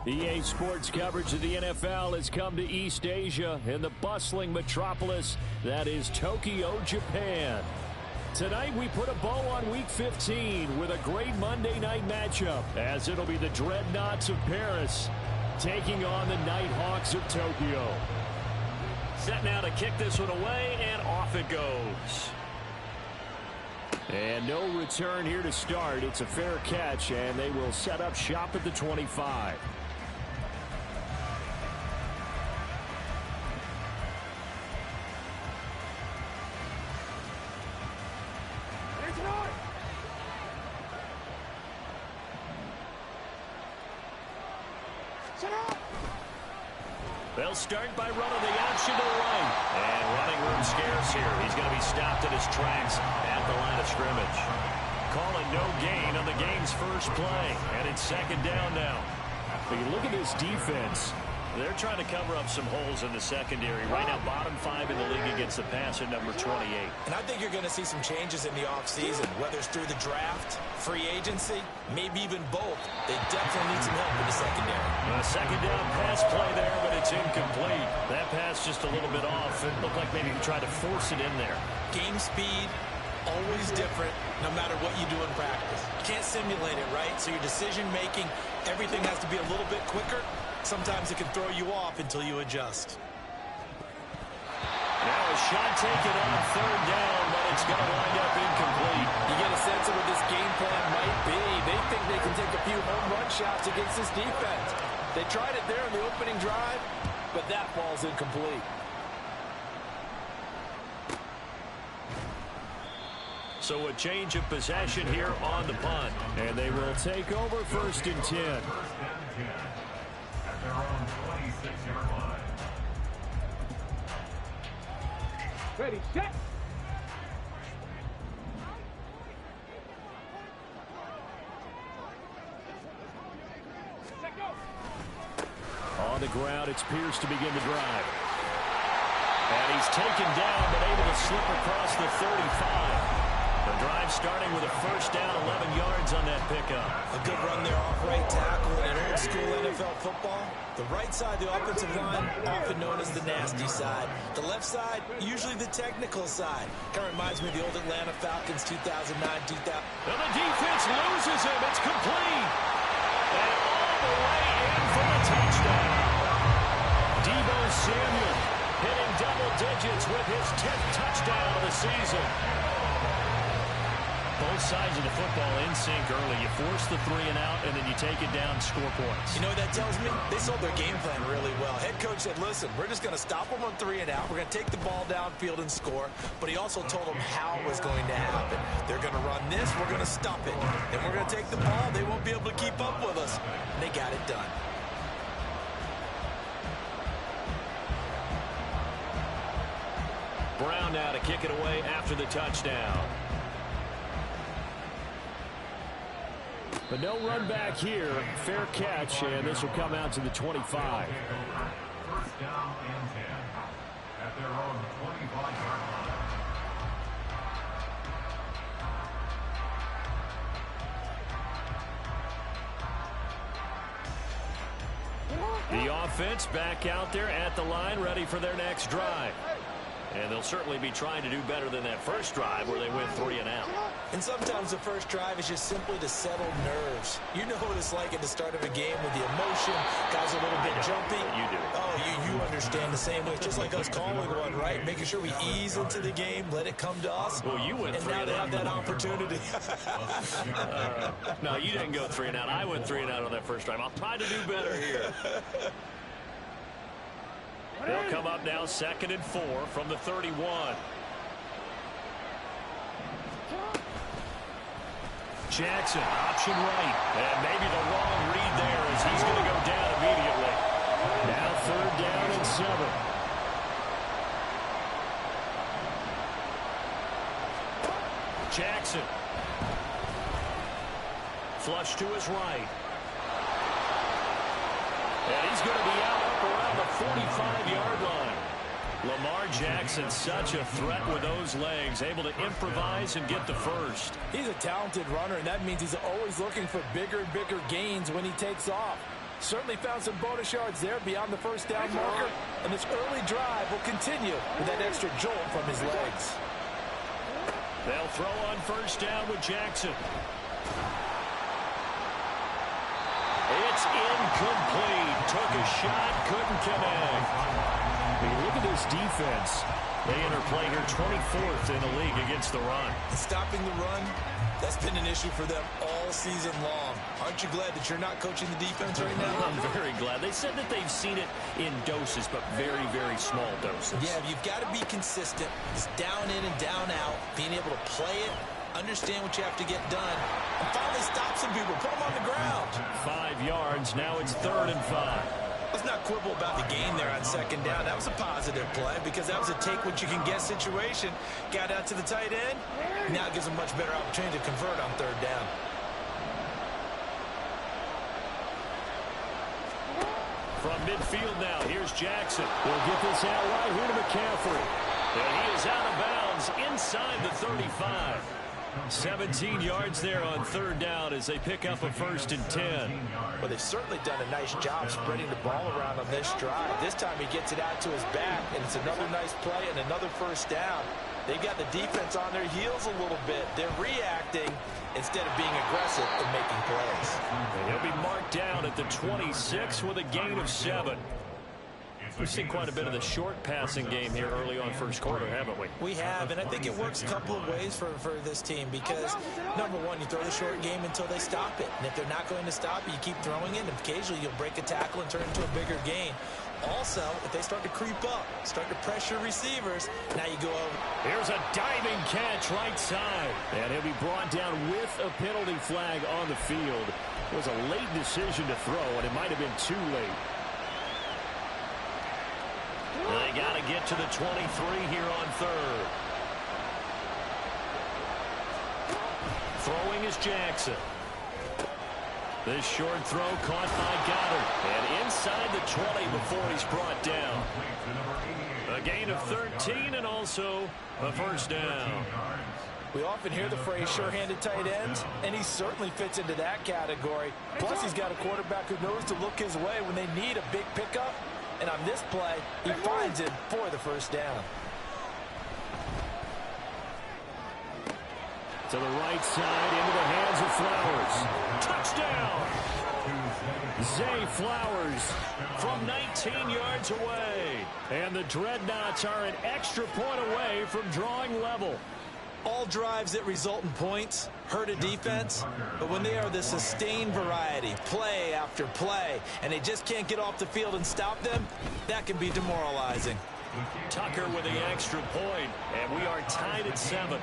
EA Sports coverage of the NFL has come to East Asia in the bustling metropolis that is Tokyo, Japan. Tonight we put a bow on Week 15 with a great Monday night matchup, as it'll be the Dreadnoughts of Paris taking on the Nighthawks of Tokyo. Set now to kick this one away, and off it goes. And no return here to start. It's a fair catch, and they will set up shop at the 25. They'll start by running the option to the right. And running room scarce here. He's going to be stopped in his tracks at the line of scrimmage. Calling no gain on the game's first play. And it's second down now. But you look at this defense. They're trying to cover up some holes in the secondary. Right now, bottom 5 in the league against the passer, number 28. And I think you're going to see some changes in the offseason, whether it's through the draft, free agency, maybe even both. They definitely need some help in the secondary. A second down pass play there, but it's incomplete. That pass just a little bit off. It looked like maybe he tried to force it in there. Game speed, always different, no matter what you do in practice. You can't simulate it, right? So your decision-making, everything has to be a little bit quicker. Sometimes it can throw you off until you adjust. Now a shot taken on third down, but it's going to wind up incomplete. You get a sense of what this game plan might be. They think they can take a few home run shots against this defense. They tried it there in the opening drive, but that ball's incomplete. So a change of possession here on the punt. And they will take over 1st and 10. Their own 26-yard line. Ready, set. On the ground, it's Pierce to begin the drive. And he's taken down, but able to slip across the 35. The drive starting with a first down, 11 yards on that pickup. A good run there off right tackle in old school NFL football. The right side, the offensive line, often known as the nasty side. The left side, usually the technical side. Kind of reminds me of the old Atlanta Falcons 2009-2000. And the defense loses him. It's complete. And all the way in for the touchdown. Deebo Samuel hitting double digits with his 10th touchdown of the season. Both sides of the football in sync early. You force the 3 and out, and then you take it down, score points. You know what that tells me? They sold their game plan really well. Head coach said, listen, we're just going to stop them on 3 and out. We're going to take the ball downfield and score. But he also told them how it was going to happen. They're going to run this. We're going to stop it. Then we're going to take the ball. They won't be able to keep up with us. And they got it done. Brown now to kick it away after the touchdown. But no run back here. Fair catch, and this will come out to the 25. First down and 10 at their own 25-yard line. The offense back out there at the line, ready for their next drive. And they'll certainly be trying to do better than that first drive where they went 3 and out. And sometimes the first drive is just simply to settle nerves. You know what it's like at the start of a game with the emotion. Guys are a little bit jumpy. You do. Oh, you understand the same way. Just like us calling one, right? Making sure we ease into the game, let it come to us. Well, you went and 3 now and they out. have that opportunity. No, you didn't go 3 and out. I went 3 and out on that first drive. I'll try to do better here. They'll come up now 2nd and 4 from the 31. Jackson, option right. And maybe the wrong read there as he's going to go down immediately. Now 3rd down and 7. Jackson. Flush to his right. And he's going to be out up around the 45-yard line. Lamar Jackson, such a threat with those legs, able to improvise and get the first. He's a talented runner, and that means he's always looking for bigger and bigger gains when he takes off. Certainly found some bonus yards there beyond the first down marker. And this early drive will continue with that extra jolt from his legs. They'll throw on first down with Jackson. It's incomplete. Took a shot, couldn't connect. When you look at this defense, they interplay here 24th in the league against the run. Stopping the run, that's been an issue for them all season long. Aren't you glad that you're not coaching the defense right now? I'm very glad. They said that they've seen it in doses, but very, very small doses. Yeah, you've got to be consistent. It's down in and down out, being able to play it, understand what you have to get done, and finally stop some people, put them on the ground. 5 yards, now it's 3rd and 5. Let's not quibble about the gain there on second down. That was a positive play because that was a take-what-you-can-get situation. Got out to the tight end. Now it gives them much better opportunity to convert on 3rd down. From midfield now, here's Jackson. We'll get this out right here to McCaffrey. And he is out of bounds inside the 35. 17 yards there on 3rd down as they pick up a 1st and 10. Well, they've certainly done a nice job spreading the ball around on this drive. This time he gets it out to his back, and it's another nice play and another 1st down. They got the defense on their heels a little bit. They're reacting instead of being aggressive and making plays. And he'll be marked down at the 26 with a gain of 7. We've seen quite a bit of the short passing game here early on first quarter, haven't we? We have, and I think it works a couple of ways for this team because, number one, you throw the short game until they stop it. And if they're not going to stop it, you keep throwing it, and occasionally you'll break a tackle and turn it into a bigger gain. Also, if they start to creep up, start to pressure receivers, now you go over. Here's a diving catch right side. And he'll be brought down with a penalty flag on the field. It was a late decision to throw, and it might have been too late. They got to get to the 23 here on 3rd. Throwing is Jackson. This short throw caught by Goddard. And inside the 20 before he's brought down. A gain of 13 and also a 1st down. We often hear the phrase sure-handed tight ends, and he certainly fits into that category. Plus, he's got a quarterback who knows to look his way when they need a big pickup. And on this play, he finds it for the 1st down. To the right side, into the hands of Flowers. Touchdown! Zay Flowers from 19 yards away. And the Dreadnoughts are an extra point away from drawing level. All drives that result in points hurt a defense, but when they are the sustained variety, play after play, and they just can't get off the field and stop them, that can be demoralizing. Tucker with the extra point, and we are tied at 7.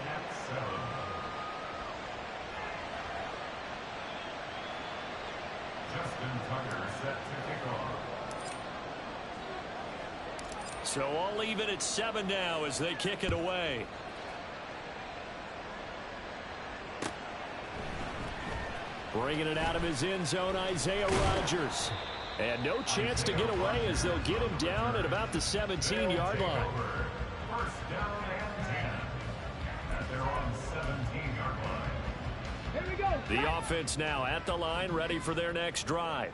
Justin Tucker set to kick off. So I'll leave it at 7 now as they kick it away. Bringing it out of his end zone, Isaiah Rodgers. And no chance to get away as they'll get him down at about the 17-yard line. 1st down and 10 at their own 17-yard line. Here we go. The offense now at the line, ready for their next drive.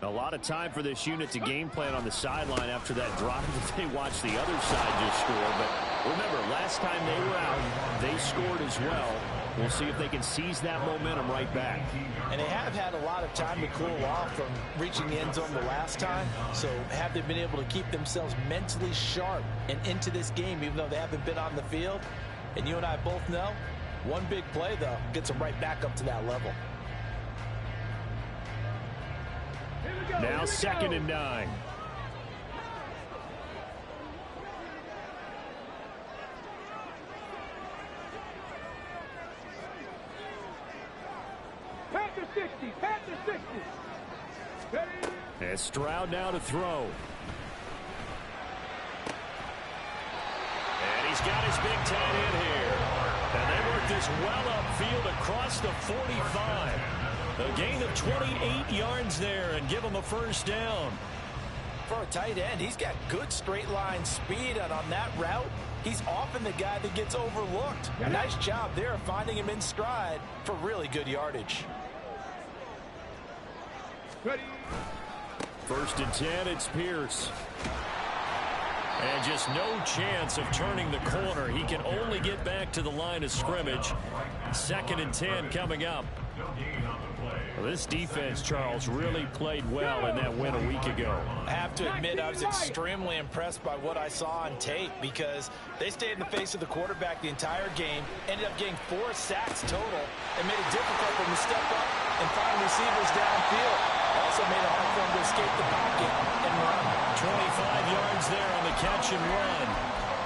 A lot of time for this unit to game plan on the sideline after that drive that they watched the other side just score. But remember, last time they were out, they scored as well. We'll see if they can seize that momentum right back. And they have had a lot of time to cool off from reaching the end zone the last time. So have they been able to keep themselves mentally sharp and into this game, even though they haven't been on the field? And you and I both know, one big play, though, gets them right back up to that level. Now 2nd and 9. Panther 60, Panther 60. Ready? And Stroud now to throw. And he's got his big tight end here. And they work this well upfield across the 45. A gain of 28 yards there and give him a 1st down. For a tight end, he's got good straight line speed, and on that route, he's often the guy that gets overlooked. Nice job there finding him in stride for really good yardage. Ready. 1st and 10, it's Pierce. And just no chance of turning the corner. He can only get back to the line of scrimmage. 2nd and 10 coming up. Well, this defense, Charles, really played well in that win a week ago. I have to admit, I was extremely impressed by what I saw on tape because they stayed in the face of the quarterback the entire game, ended up getting 4 sacks total, and made it difficult for him to step up and find receivers downfield. Also made it hard for him to escape the pocket and run. 25 yards there on the catch and run.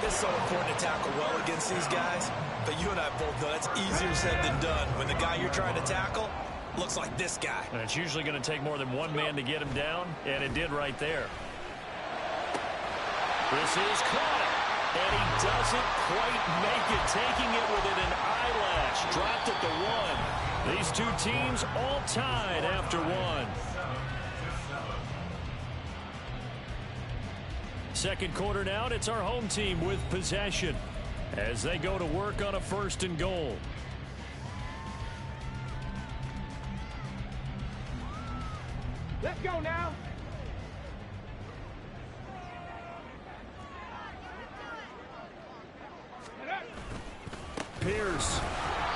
It's so important to tackle well against these guys, but you and I both know that's easier said than done when the guy you're trying to tackle looks like this guy. And it's usually going to take more than one man to get him down, and it did right there. This is caught, and he doesn't quite make it, taking it within an eyelash. Dropped at the 1. These two teams all tied after 1. Second quarter now, and it's our home team with possession as they go to work on a 1st and goal. Let's go now. Pierce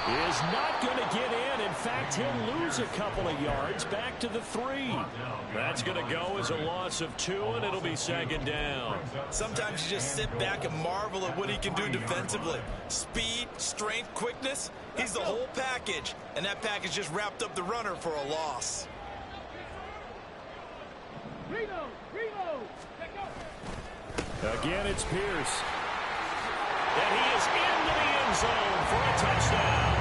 is not going to get in. In fact, he'll lose a couple of yards back to the 3. That's going to go as a loss of 2, and it'll be 2nd down. Sometimes you just sit back and marvel at what he can do defensively. Speed, strength, quickness, he's the whole package, and that package just wrapped up the runner for a loss. Reload. Let go. Again, it's Pierce. And he is into the end zone for a touchdown.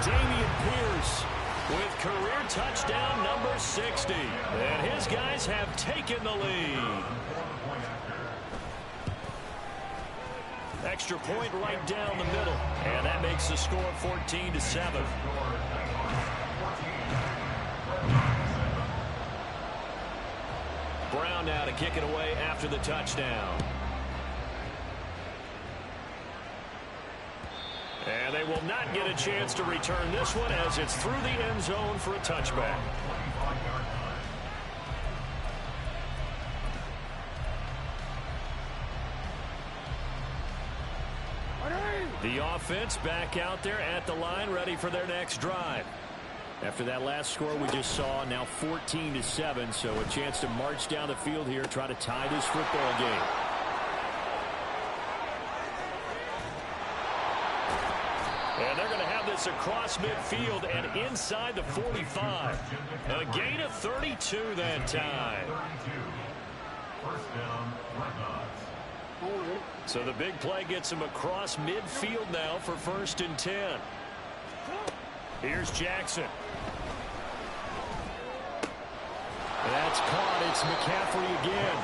Dameon Pierce with career touchdown number 60. And his guys have taken the lead. Extra point right down the middle. And that makes the score 14-7. Brown now to kick it away after the touchdown. And they will not get a chance to return this one as it's through the end zone for a touchback. The offense back out there at the line, ready for their next drive. After that last score we just saw, now 14-7, so a chance to march down the field here, try to tie this football game. And they're going to have this across midfield and inside the 45. A gain of 32 that time. So the big play gets him across midfield now for 1st and 10. Here's Jackson. That's caught. It's McCaffrey again.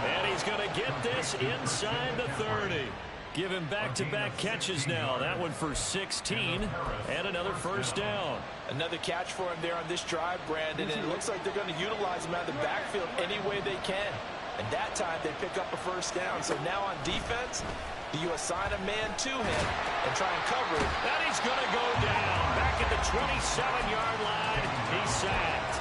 And he's going to get this inside the 30. Give him back-to-back catches now. That one for 16 and another 1st down. Another catch for him there on this drive, Brandon, and it looks like they're going to utilize him out of the backfield any way they can. And that time they pick up a 1st down. So now on defense, do you assign a man to him and try and cover it? And he's going to go down. Back at the 27-yard line, he's sacked.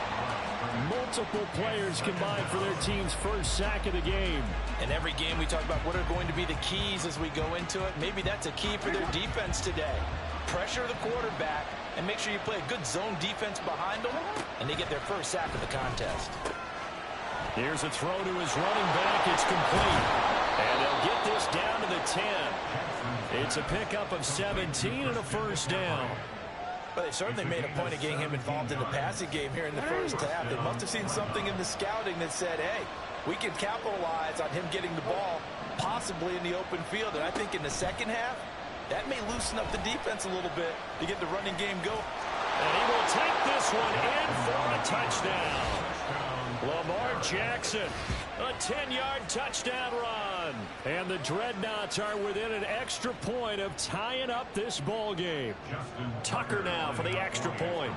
Multiple players combined for their team's 1st sack of the game. In every game we talk about what are going to be the keys as we go into it. Maybe that's a key for their defense today. Pressure the quarterback and make sure you play a good zone defense behind them, and they get their 1st sack of the contest. Here's a throw to his running back. It's complete. And they'll get this down to the 10. It's a pickup of 17 and a 1st down. But they certainly made a point of getting him involved in the passing game here in the 1st half. They must have seen something in the scouting that said, hey, we can capitalize on him getting the ball possibly in the open field. And I think in the 2nd half, that may loosen up the defense a little bit to get the running game going. And he will take this one in for a touchdown. Lamar Jackson, a 10-yard touchdown run. And the Dreadnoughts are within an extra point of tying up this ball game. Tucker now for the extra point.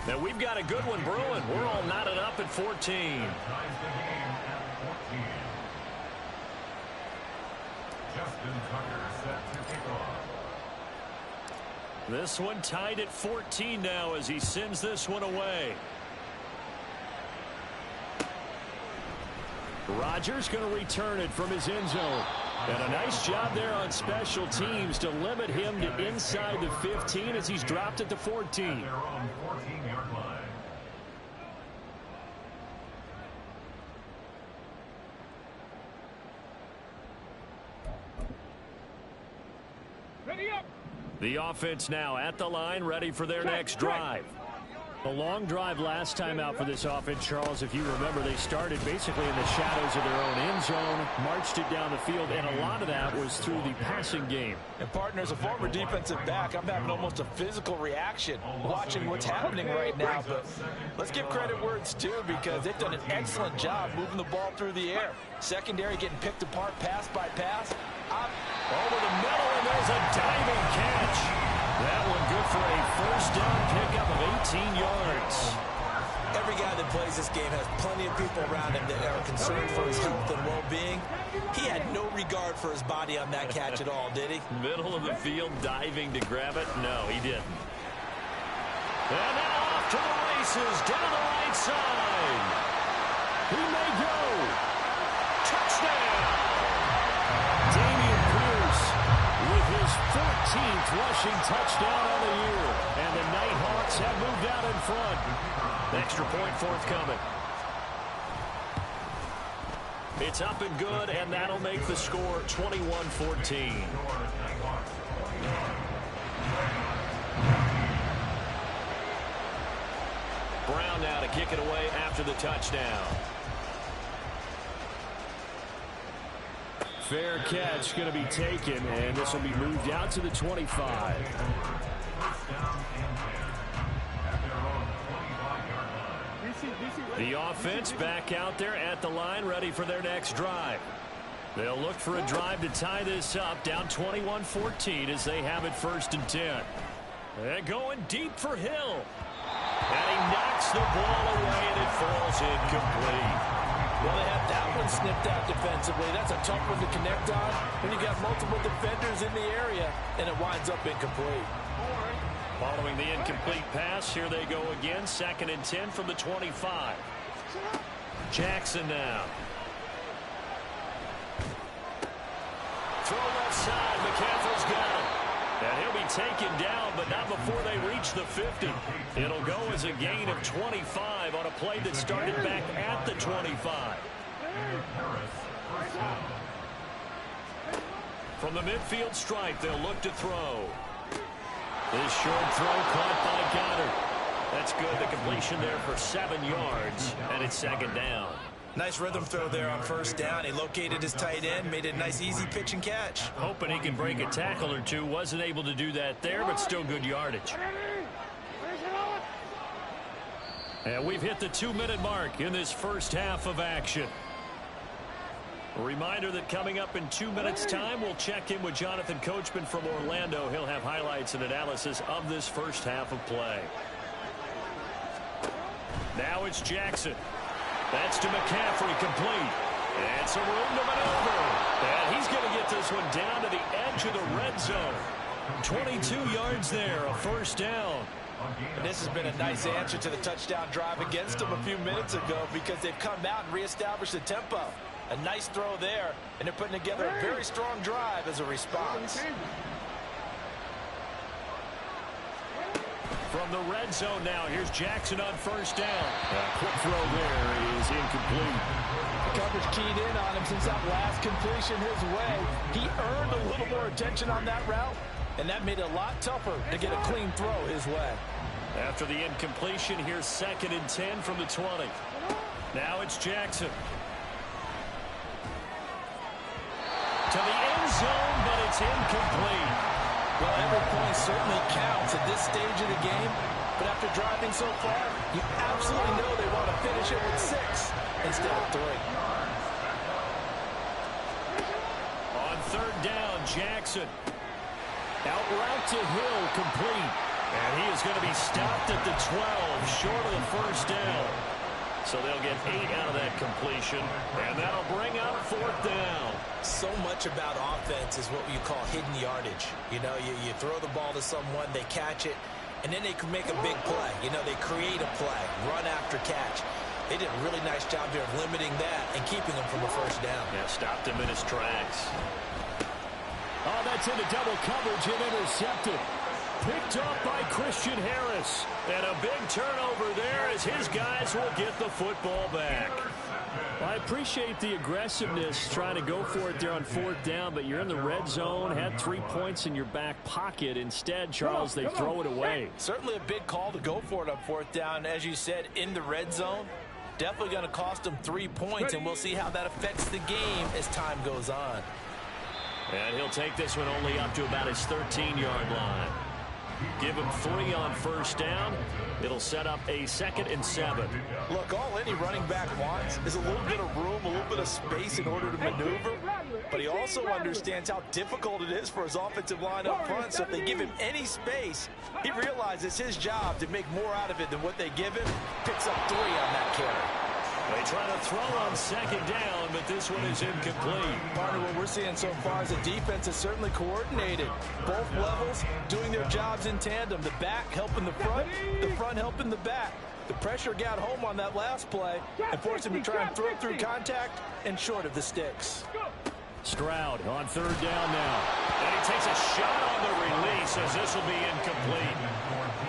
Now we've got a good one brewing. We're all knotted up at 14. This one tied at 14 now as he sends this one away. Rodgers going to return it from his end zone. And a nice job there on special teams to limit him to inside the 15 as he's dropped it to 14. Their own 14-yard line. Ready up. The offense now at the line, ready for their next drive. A long drive last time out for this offense, Charles. If you remember, they started basically in the shadows of their own end zone, marched it down the field, and a lot of that was through the passing game. And, partner, as a former defensive back, I'm having almost a physical reaction watching what's happening right now. But let's give credit where it's due because they've done an excellent job moving the ball through the air. Secondary getting picked apart pass by pass. Up over the middle, and there's a diving catch. That one good for a first down pickup of 18 yards. Every guy that plays this game has plenty of people around him that are concerned for his health and well-being. He had no regard for his body on that catch at all, did he? Middle of the field, diving to grab it. No, he didn't. And now off to the races, down the right side. He may go. Touchdown. Dameon Pierce with his 14th rushing touchdown of the year. And the Nighthawks have moved out in front. Extra point forthcoming. It's up and good, and that'll make the score 21-14. Brown now to kick it away after the touchdown. Fair catch going to be taken, and this will be moved out to the 25. The offense back out there at the line, ready for their next drive. They'll look for a drive to tie this up, down 21-14 as they have it 1st and 10. They're going deep for Hill. And he knocks the ball away, and it falls incomplete. Well, they have that one snipped out defensively. That's a tough one to connect on when you got multiple defenders in the area, and it winds up incomplete. Following the incomplete pass, here they go again. 2nd and 10 from the 25. Jackson now. Throw left side. McCaffrey's got it. And he'll be taken down, but not before they reach the 50. It'll go as a gain of 25 on a play that started back at the 25. From the midfield stripe, they'll look to throw. This short throw caught by Goddard. That's good. The completion there for 7 yards, and it's 2nd down. Nice rhythm throw there on 1st down. He located his tight end, made it a nice easy pitch and catch. Hoping he can break a tackle or two. Wasn't able to do that there, but still good yardage. And we've hit the 2-minute mark in this first half of action. A reminder that coming up in 2 minutes' time, we'll check in with Jonathan Coachman from Orlando. He'll have highlights and analysis of this first half of play. Now it's Jackson. That's to McCaffrey, complete. And some room to maneuver. And he's going to get this one down to the edge of the red zone. 22 yards there, a 1st down. And this has been a nice answer to the touchdown drive against them a few minutes ago because they've come out and reestablished the tempo. A nice throw there, and they're putting together a very strong drive as a response. From the red zone now, here's Jackson on 1st down. A quick throw there is incomplete. The coverage keyed in on him since that last completion his way. He earned a little more attention on that route, and that made it a lot tougher to get a clean throw his way. After the incompletion, here's 2nd and 10 from the 20. Now it's Jackson. To the end zone, but it's incomplete. Well, every point certainly counts at this stage of the game, but after driving so far, you absolutely know they want to finish it with 6 instead of 3. On 3rd down, Jackson. Out route to Hill, complete. And he is going to be stopped at the 12, short of the 1st down. So they'll get 8 out of that completion, and that'll bring up 4th down. So much about offense is what you call hidden yardage. You know, you throw the ball to someone, they catch it, and then they can make a big play. You know, they create a play, run after catch. They did a really nice job there of limiting that and keeping him from a first down. Yeah, stopped him in his tracks. Oh, that's into double coverage and intercepted. Picked up by Christian Harris. And a big turnover there as his guys will get the football back. I appreciate the aggressiveness trying to go for it there on 4th down, but you're in the red zone, had 3 points in your back pocket. Instead, Charles, they throw it away. Certainly a big call to go for it on 4th down. As you said, in the red zone, definitely going to cost them 3 points, and we'll see how that affects the game as time goes on. And he'll take this one only up to about his 13-yard line. Give him 3 on 1st down. It'll set up a 2nd and 7. Look, all any running back wants is a little bit of room, a little bit of space in order to maneuver. But he also understands how difficult it is for his offensive line up front. So if they give him any space, he realizes his job to make more out of it than what they give him. Picks up 3 on that carry. They try to throw on 2nd down, but this one is incomplete. Partner, what we're seeing so far is the defense is certainly coordinated. Both levels doing their jobs in tandem. The back helping the front helping the back. The pressure got home on that last play and forced him to try and throw through contact and short of the sticks. Stroud on 3rd down now. And he takes a shot on the release as this will be incomplete.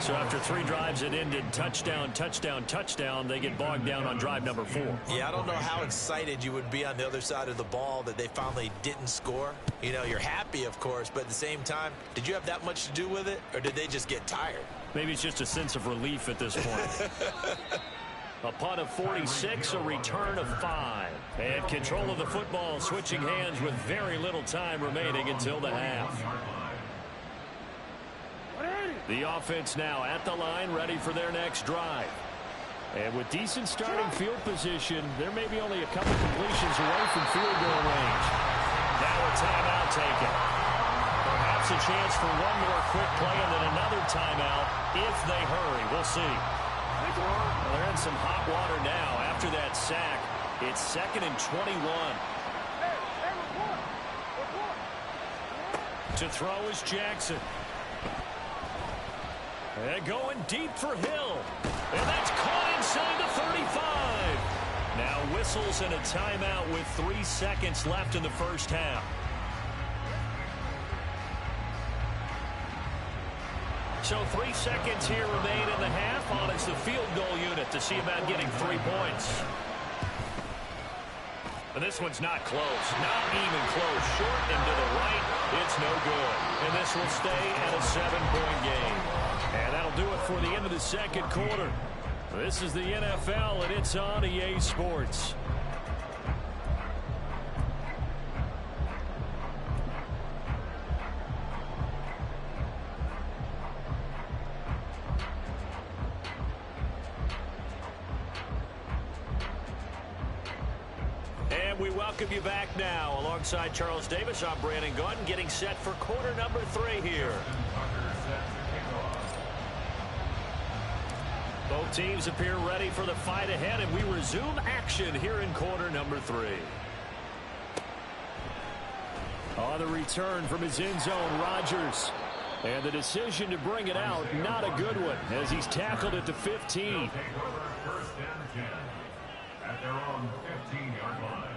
So after 3 drives that ended touchdown, touchdown, touchdown, they get bogged down on drive number 4. Yeah, I don't know how excited you would be on the other side of the ball that they finally didn't score. You know, you're happy, of course, but at the same time, did you have that much to do with it, or did they just get tired? Maybe it's just a sense of relief at this point. A punt of 46, a return of 5. And control of the football switching hands with very little time remaining until the half. The offense now at the line, ready for their next drive. And with decent starting field position, there may be only a couple completions away from field goal range. Now a timeout taken. Perhaps a chance for one more quick play and then another timeout if they hurry. We'll see. Well, they're in some hot water now after that sack. It's 2nd and 21. To throw is Jackson. And going deep for Hill. And that's caught inside the 35. Now whistles and a timeout with 3 seconds left in the first half. So 3 seconds here remain in the half. On is the field goal unit to see about getting 3 points. And this one's not close. Not even close. Short and to the right. It's no good. And this will stay at a 7-point game. And that'll do it for the end of the second quarter. This is the NFL, and it's on EA Sports. And we welcome you back now. Alongside Charles Davis, I'm Brandon Gunn, getting set for quarter number 3 here. Both teams appear ready for the fight ahead, and we resume action here in quarter number 3. On the return from his end zone, Rodgers. And the decision to bring it out, not a good one, as he's tackled at the 15. First and 10 at their own 15-yard line.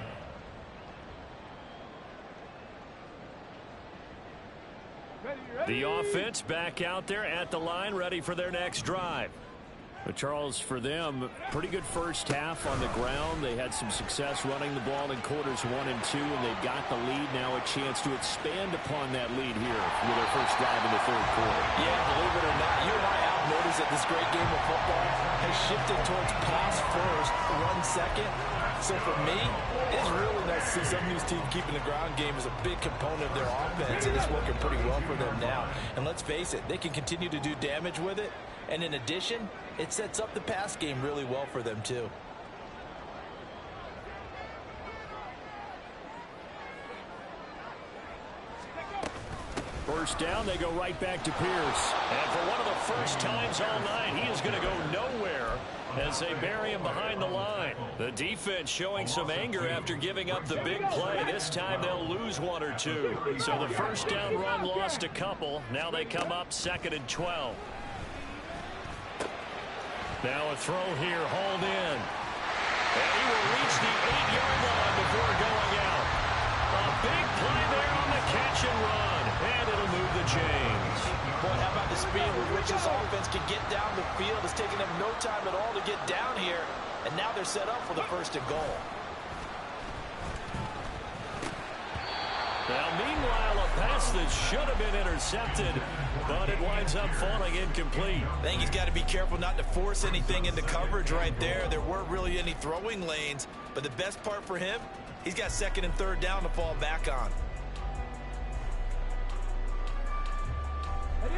The offense back out there at the line, ready for their next drive. But Charles, for them, pretty good first half on the ground. They had some success running the ball in quarters 1 and 2, and they've got the lead now, a chance to expand upon that lead here with their first drive in the third quarter. Yeah, believe it or not, you and I have noticed that this great game of football has shifted towards pass first, run second. So for me, it's really nice to see some of these teams keeping the ground game as a big component of their offense, and it's working pretty well for them now. And let's face it, they can continue to do damage with it. And in addition, it sets up the pass game really well for them, too. First down, they go right back to Pierce. And for one of the first times all night, he is going to go nowhere as they bury him behind the line. The defense showing some anger after giving up the big play. This time they'll lose one or two. So the first down run lost a couple. Now they come up 2nd and 12. Now a throw here, hauled in. And he will reach the 8-yard line before going out. A big play there on the catch and run. And it'll move the chains. Boy, how about the speed with which this offense can get down the field? It's taking them no time at all to get down here. And now they're set up for the 1st and goal. Now, meanwhile, a pass that should have been intercepted, but it winds up falling incomplete. I think he's got to be careful not to force anything into coverage right there. There weren't really any throwing lanes, but the best part for him, he's got 2nd and 3rd down to fall back on.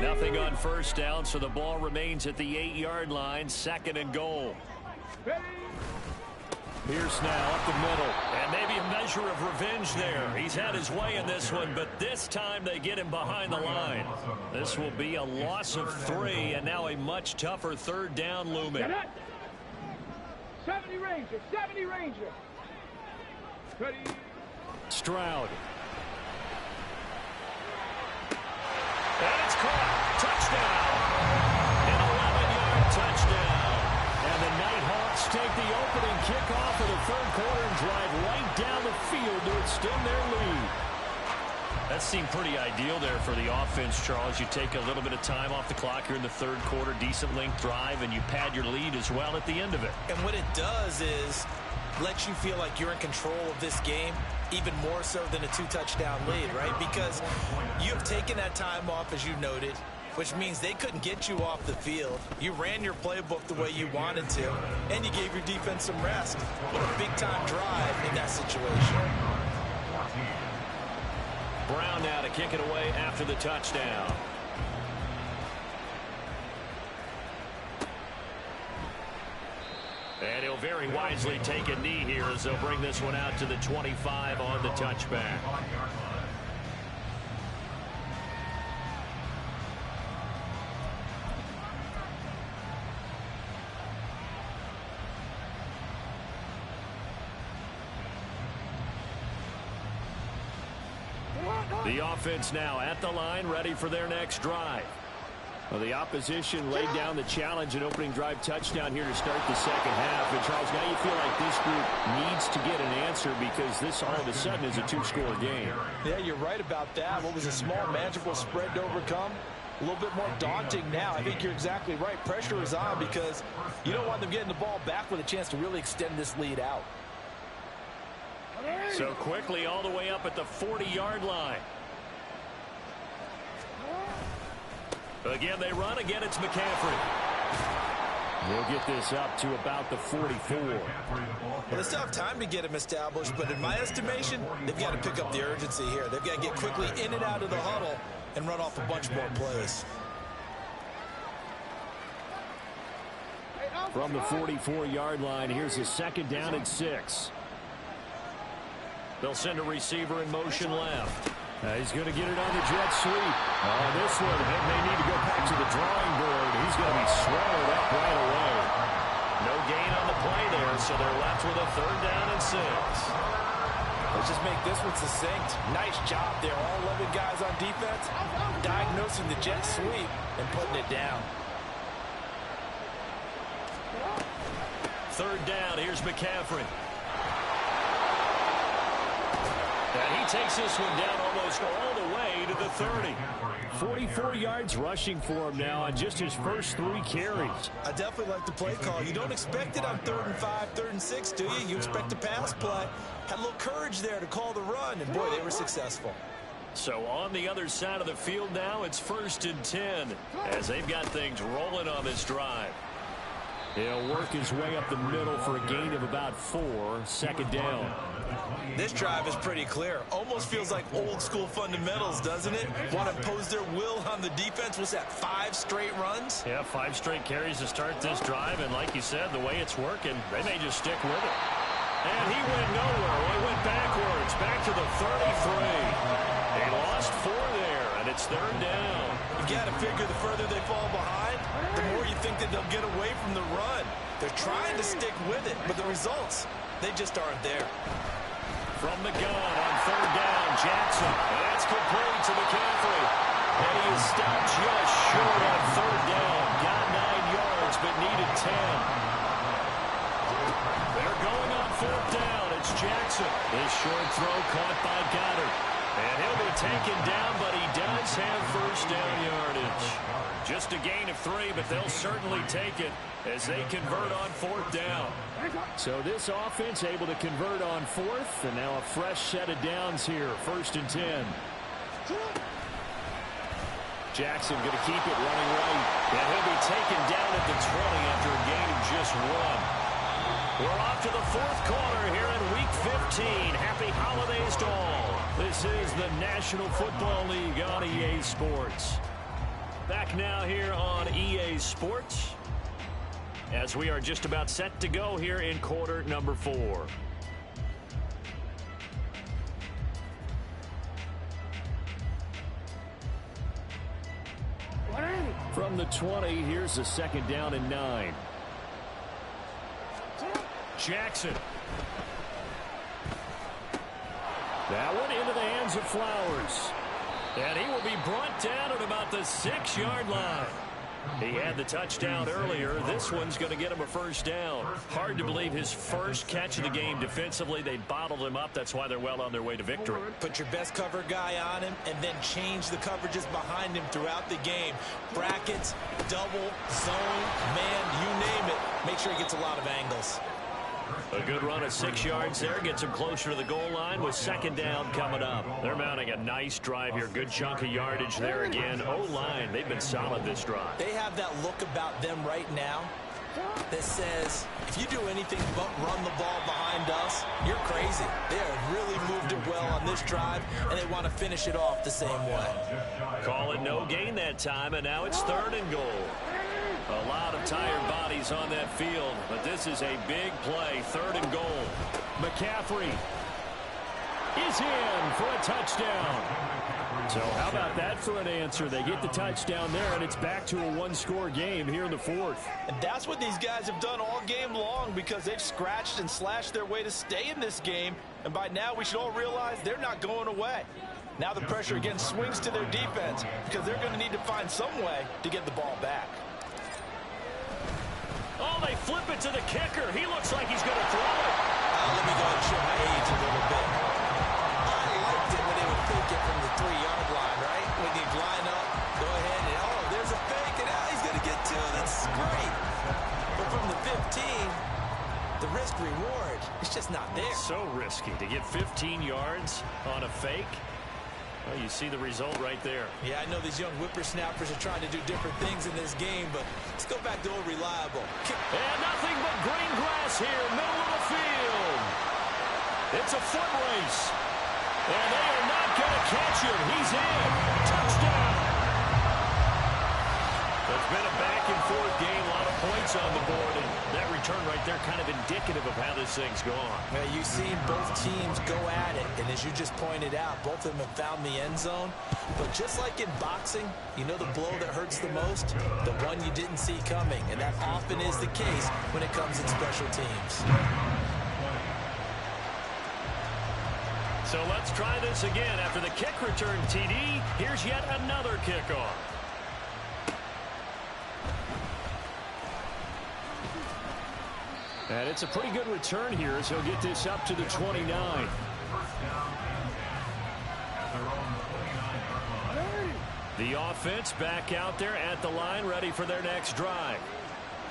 Nothing on 1st down, so the ball remains at the 8-yard line, 2nd and goal. Pierce now up the middle, and maybe a measure of revenge there. He's had his way in this one, but this time they get him behind the line. This will be a loss of 3, and now a much tougher 3rd down looming. 70 Ranger, 70 Ranger. Ready. Stroud. And it's caught. Touchdown. An 11-yard touchdown. And the Nighthawks take the opening kickoff of the 3rd quarter and drive right down the field to extend their lead. That seemed pretty ideal there for the offense, Charles. You take a little bit of time off the clock here in the 3rd quarter, decent length drive, and you pad your lead as well at the end of it. And what it does is lets you feel like you're in control of this game, even more so than a 2-touchdown lead, right? Because you have taken that time off, as you noted, which means they couldn't get you off the field. You ran your playbook the way you wanted to, and you gave your defense some rest. What a big-time drive in that situation. Brown now to kick it away after the touchdown. And he'll very wisely take a knee here as they'll bring this one out to the 25 on the touchback. The offense now at the line, ready for their next drive. Well, the opposition laid down the challenge and opening drive touchdown here to start the 2nd half. And, Charles, now you feel like this group needs to get an answer because this all of a sudden is a 2-score game. Yeah, you're right about that. What was a small, manageable spread to overcome? A little bit more daunting now. I think you're exactly right. Pressure is on because you don't want them getting the ball back with a chance to really extend this lead out. So quickly all the way up at the 40-yard line. Again, they run. Again, it's McCaffrey. We'll get this up to about the 44. Well, they still have time to get him established, but in my estimation, they've got to pick up the urgency here. They've got to get quickly in and out of the huddle and run off a bunch more plays. From the 44-yard line, here's a 2nd down and 6. They'll send a receiver in motion left. He's going to get it on the jet sweep. This one, they may need to go back to the drawing board. He's going to be swallowed up right away. No gain on the play there, so they're left with a 3rd down and 6. Let's just make this one succinct. Nice job there. All 11 guys on defense diagnosing the jet sweep and putting it down. 3rd down. Here's McCaffrey. And he takes this one down almost all the way to the 30. 44 yards rushing for him now on just his first 3 carries. I definitely like the play call. You don't expect it on 3rd and 5, 3rd and 6, do you? You expect a pass play. Had a little courage there to call the run, and boy, they were successful. So on the other side of the field now, it's 1st and 10 as they've got things rolling on this drive. He'll work his way up the middle for a gain of about 4, 2nd down. This drive is pretty clear. Almost feels like old school fundamentals, doesn't it? Want to impose their will on the defense. Was that 5 straight runs? Yeah, 5 straight carries to start this drive. And like you said, the way it's working, they may just stick with it. And he went nowhere. He went backwards, back to the 33. He lost 4 there, and it's 3rd down. You've got to figure the further they fall behind, the more you think that they'll get away from the run. They're trying to stick with it, but the results, they just aren't there. From the gun on third down, Jackson. And that's complete to McCaffrey. And he is stopped just short on third down. Got 9 yards, but needed 10. They're going on fourth down. It's Jackson. This short throw caught by Goddard. And he'll be taken down, but he does have first down yardage. Just a gain of 3, but they'll certainly take it as they convert on fourth down. So this offense able to convert on fourth, and now a fresh set of downs here. First and 10. Jackson going to keep it running right. And he'll be taken down at the 20 after a gain of just 1. We're off to the fourth quarter here in Week 15. Happy holidays to all. This is the National Football League on EA Sports. Back now here on EA Sports as we are just about set to go here in quarter number 4. From the 20, here's a second down and 9. Jackson. That one into the hands of Flowers. And he will be brought down at about the 6-yard line. He had the touchdown earlier. This one's going to get him a first down. Hard to believe his first catch of the game defensively. They bottled him up. That's why they're well on their way to victory. Put your best cover guy on him and then change the coverages behind him throughout the game. Brackets, double, zone, man, you name it. Make sure he gets a lot of angles. A good run of 6 yards there. Gets him closer to the goal line with second down coming up. They're mounting a nice drive here. Good chunk of yardage there again. O-line, they've been solid this drive. They have that look about them right now that says, if you do anything but run the ball behind us, you're crazy. They have really moved it well on this drive, and they want to finish it off the same way. Call it no gain that time, and now it's third and goal. A lot of tired bodies on that field, but this is a big play. Third and goal. McCaffrey is in for a touchdown. So how about that for an answer? They get the touchdown there, and it's back to a one-score game here in the fourth. And that's what these guys have done all game long because they've scratched and slashed their way to stay in this game. And by now, we should all realize they're not going away. Now the pressure again swings to their defense because they're going to need to find some way to get the ball back. Oh, they flip it to the kicker. He looks like he's going to throw it. Let me go and show my age a little bit. I liked it when they would fake it from the 3-yard line, right? When you line up, go ahead, and oh, there's a fake, and now he's going to get 2. That's great. But from the 15, the risk-reward, it's just not there. So risky to get 15 yards on a fake. Well, you see the result right there. Yeah, I know these young whippersnappers are trying to do different things in this game, but let's go back to old reliable. And nothing but green grass here, middle of the field. It's a foot race. And they are not going to catch him. He's in. Touchdown. It's been a back-and-forth game, a lot of points on the board, and that return right there kind of indicative of how this thing's gone. Well, you've seen both teams go at it, and as you just pointed out, both of them have found the end zone. But just like in boxing, you know the blow that hurts the most? The one you didn't see coming, and that often is the case when it comes in special teams. So let's try this again. After the kick return TD, here's yet another kickoff. And it's a pretty good return here as he'll get this up to the 29. The offense back out there at the line, ready for their next drive.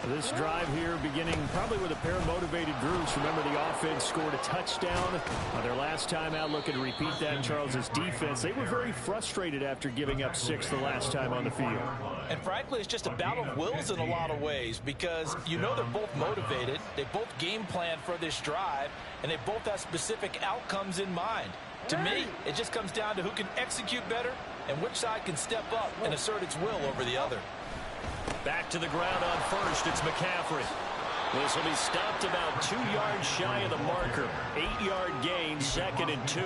This drive here beginning probably with a pair of motivated groups. Remember, the offense scored a touchdown their last time out. Looking to repeat that. Charles's defense, they were very frustrated after giving up 6 the last time on the field. And frankly, it's just a battle of wills in a lot of ways because you know they're both motivated. They both game plan for this drive, and they both have specific outcomes in mind. To me, it just comes down to who can execute better and which side can step up and assert its will over the other. Back to the ground on first. It's McCaffrey. This will be stopped about 2 yards shy of the marker. 8-yard gain, second and 2.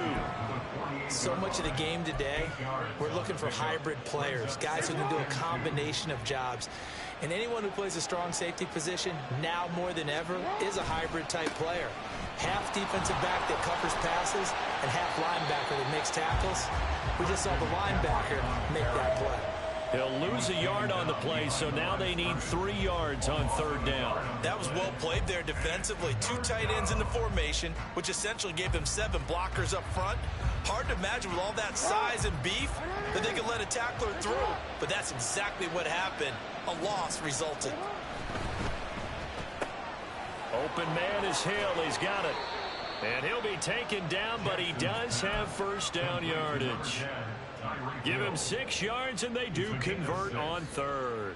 So much of the game today, we're looking for hybrid players, guys who can do a combination of jobs. And anyone who plays a strong safety position, now more than ever, is a hybrid type player. Half defensive back that covers passes and half linebacker that makes tackles. We just saw the linebacker make that play. He'll lose a yard on the play, so now they need 3 yards on 3rd down. That was well played there defensively. 2 tight ends in the formation, which essentially gave them 7 blockers up front. Hard to imagine with all that size and beef that they could let a tackler through. But that's exactly what happened. A loss resulted. Open man is Hill. He's got it. And he'll be taken down, but he does have 1st down yardage. Give him 6 yards, and they do convert on 3rd.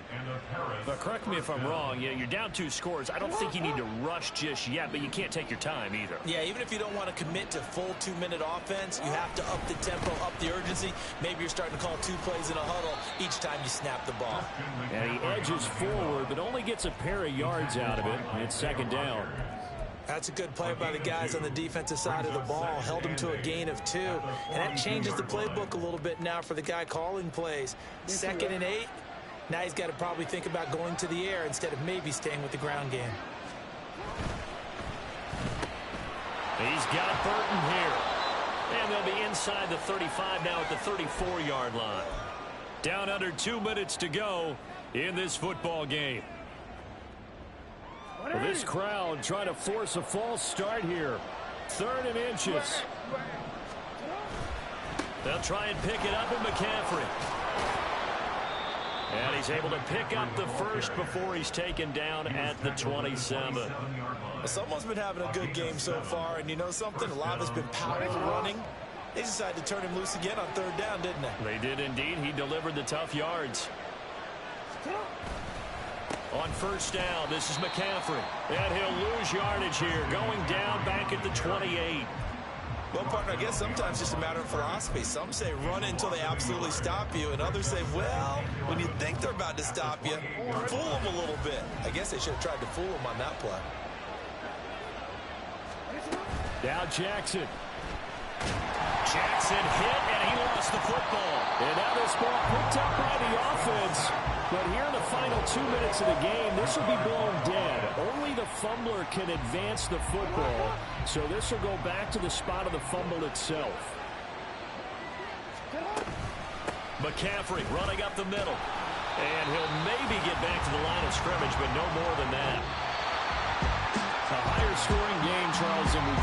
But correct me if I'm wrong. Yeah, you're down 2 scores. I don't think you need to rush just yet, but you can't take your time either. Yeah, even if you don't want to commit to full 2-minute offense, you have to up the tempo, up the urgency. Maybe you're starting to call 2 plays in a huddle each time you snap the ball. And he edges forward, but only gets a pair of yards out of it. It's 2nd down. That's a good play by the guys on the defensive side of the ball. Held him to a gain of 2. And that changes the playbook a little bit now for the guy calling plays. 2nd and 8. Now he's got to probably think about going to the air instead of maybe staying with the ground game. He's got Burton here. And they'll be inside the 35 now at the 34-yard line. Down under 2 minutes to go in this football game. Well, this crowd trying to force a false start here. 3rd and inches. They'll try and pick it up in McCaffrey. And he's able to pick up the 1st before he's taken down at the 27. Well, someone's been having a good game so far, and you know something? A lot of it's been powerful running. They decided to turn him loose again on 3rd down, didn't they? They did indeed. He delivered the tough yards. On 1st down, this is McCaffrey. And he'll lose yardage here, going down back at the 28. Well, partner, I guess sometimes it's just a matter of philosophy. Some say run until they absolutely stop you, and others say, well, when you think they're about to stop you, fool them a little bit. I guess they should have tried to fool them on that play. Now Jackson. Jackson hit, and he lost the football. And now this ball picked up by the offense. But here in the final 2 minutes of the game, this will be blown dead. Only the fumbler can advance the football. So this will go back to the spot of the fumble itself. McCaffrey running up the middle. And he'll maybe get back to the line of scrimmage, but no more than that. A higher scoring game, Charles, and we